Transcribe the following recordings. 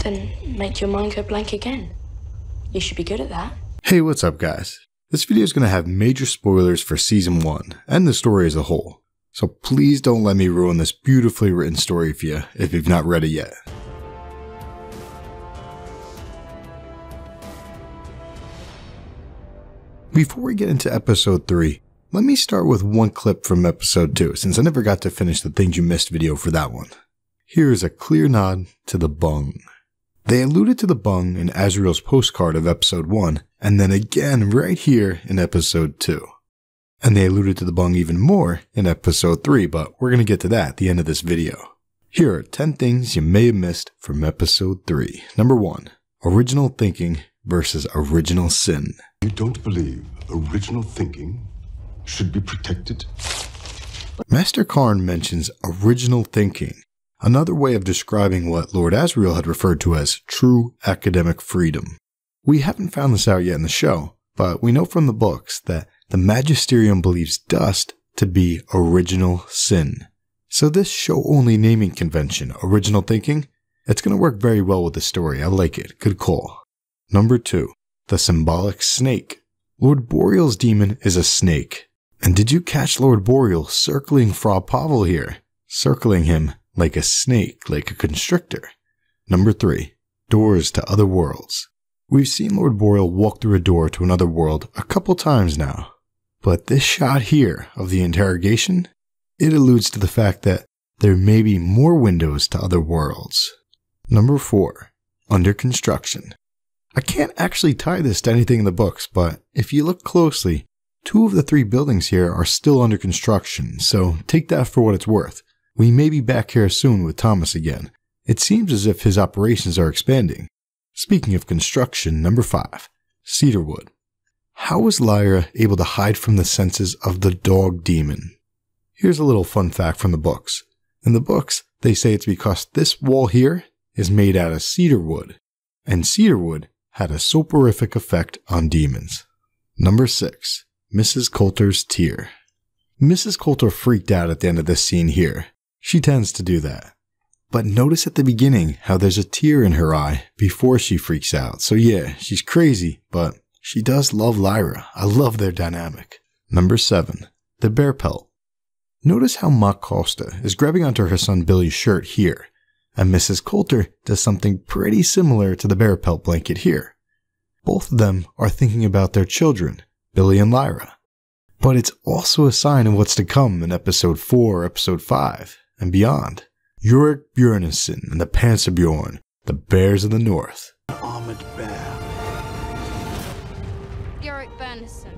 then make your mind go blank again. You should be good at that. Hey, what's up guys? This video is going to have major spoilers for Season 1 and the story as a whole. So please don't let me ruin this beautifully written story for you if you've not read it yet. Before we get into episode 3, let me start with one clip from episode 2 since I never got to finish the Things You Missed video for that one. Here is a clear nod to the bung. They alluded to the bung in Azriel's postcard of episode 1 and then again right here in episode 2. And they alluded to the bung even more in episode 3, but we're going to get to that at the end of this video. Here are 10 things you may have missed from episode 3. Number 1. Original thinking versus original sin. You don't believe original thinking should be protected? Master Karn mentions original thinking, another way of describing what Lord Asriel had referred to as true academic freedom. We haven't found this out yet in the show, but we know from the books that the Magisterium believes dust to be original sin. So this show-only naming convention, original thinking, it's going to work very well with the story. I like it. Good call. Number 2. The symbolic snake. Lord Boreal's demon is a snake. And did you catch Lord Boreal circling Fra Pavel here? Circling him like a snake, like a constrictor. Number 3. Doors to other worlds. We've seen Lord Boreal walk through a door to another world a couple times now. But this shot here of the interrogation, it alludes to the fact that there may be more windows to other worlds. Number 4. Under construction. I can't actually tie this to anything in the books, but if you look closely, 2 of the 3 buildings here are still under construction, so take that for what it's worth. We may be back here soon with Thomas again. It seems as if his operations are expanding. Speaking of construction, number 5. Cedarwood. How was Lyra able to hide from the senses of the dog demon? Here's a little fun fact from the books. In the books, they say it's because this wall here is made out of cedarwood, and cedarwood had a soporific effect on demons. Number 6. Mrs. Coulter's tear. Mrs. Coulter freaked out at the end of this scene here. She tends to do that. But notice at the beginning how there's a tear in her eye before she freaks out. So yeah, she's crazy, but she does love Lyra. I love their dynamic. Number 7. The bear pelt. Notice how Ma Costa is grabbing onto her son Billy's shirt here, and Mrs. Coulter does something pretty similar to the bear pelt blanket here. Both of them are thinking about their children, Billy and Lyra. But it's also a sign of what's to come in episode 4, episode 5, and beyond. Yorick Bjornsson and the Panzerbjorn, the Bears of the North. Armored bear. Yorick Bjornsson.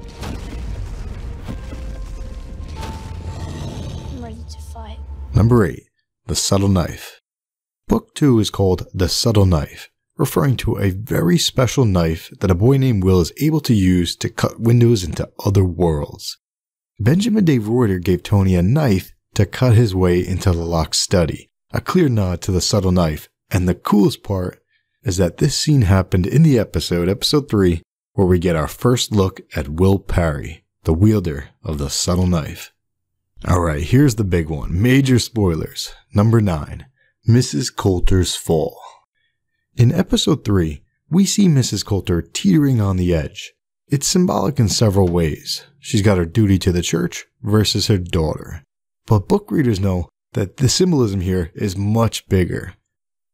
I'm ready to fight. Number 8. The Subtle Knife. Book 2 is called The Subtle Knife, referring to a very special knife that a boy named Will is able to use to cut windows into other worlds. Benjamin Dave Reuter gave Tony a knife to cut his way into the locked study, a clear nod to the subtle knife, and the coolest part is that this scene happened in the episode 3, where we get our first look at Will Parry, the wielder of the subtle knife. Alright, here's the big one, major spoilers. Number 9. Mrs. Coulter's fall. In episode 3, we see Mrs. Coulter teetering on the edge. It's symbolic in several ways. She's got her duty to the church versus her daughter. But book readers know that the symbolism here is much bigger.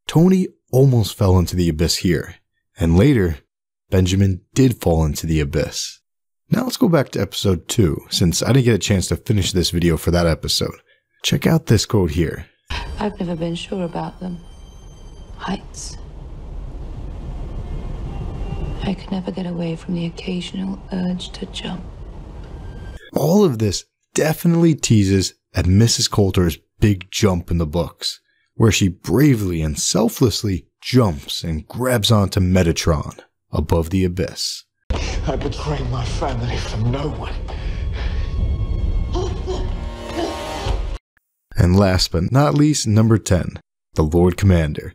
Tony almost fell into the abyss here, and later, Benjamin did fall into the abyss. Now let's go back to episode 2, since I didn't get a chance to finish this video for that episode. Check out this quote here. I've never been sure about them. Heights. I could never get away from the occasional urge to jump. All of this definitely teases at Mrs. Coulter's big jump in the books, where she bravely and selflessly jumps and grabs onto Metatron above the abyss. I betray my family for no one. And last but not least, number 10, the Lord Commander.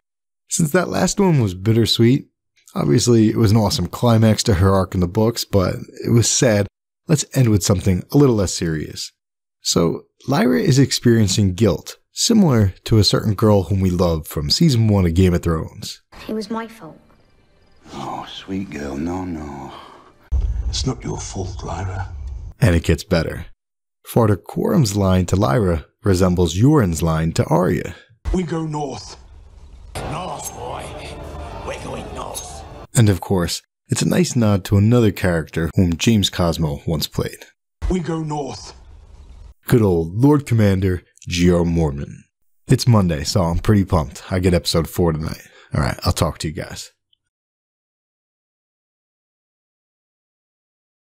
Since that last one was bittersweet, obviously it was an awesome climax to her arc in the books, but it was sad. Let's end with something a little less serious. So, Lyra is experiencing guilt similar to a certain girl whom we love from season 1 of Game of Thrones. It was my fault. Oh, sweet girl, no. It's not your fault, Lyra. And it gets better. Father Quorum's line to Lyra resembles Yoren's line to Arya. We go north. North, boy. We're going north. And of course, it's a nice nod to another character whom James Cosmo once played. We go north. Good old Lord Commander G.R. Mormon. It's Monday, so I'm pretty pumped. I get episode 4 tonight. Alright, I'll talk to you guys.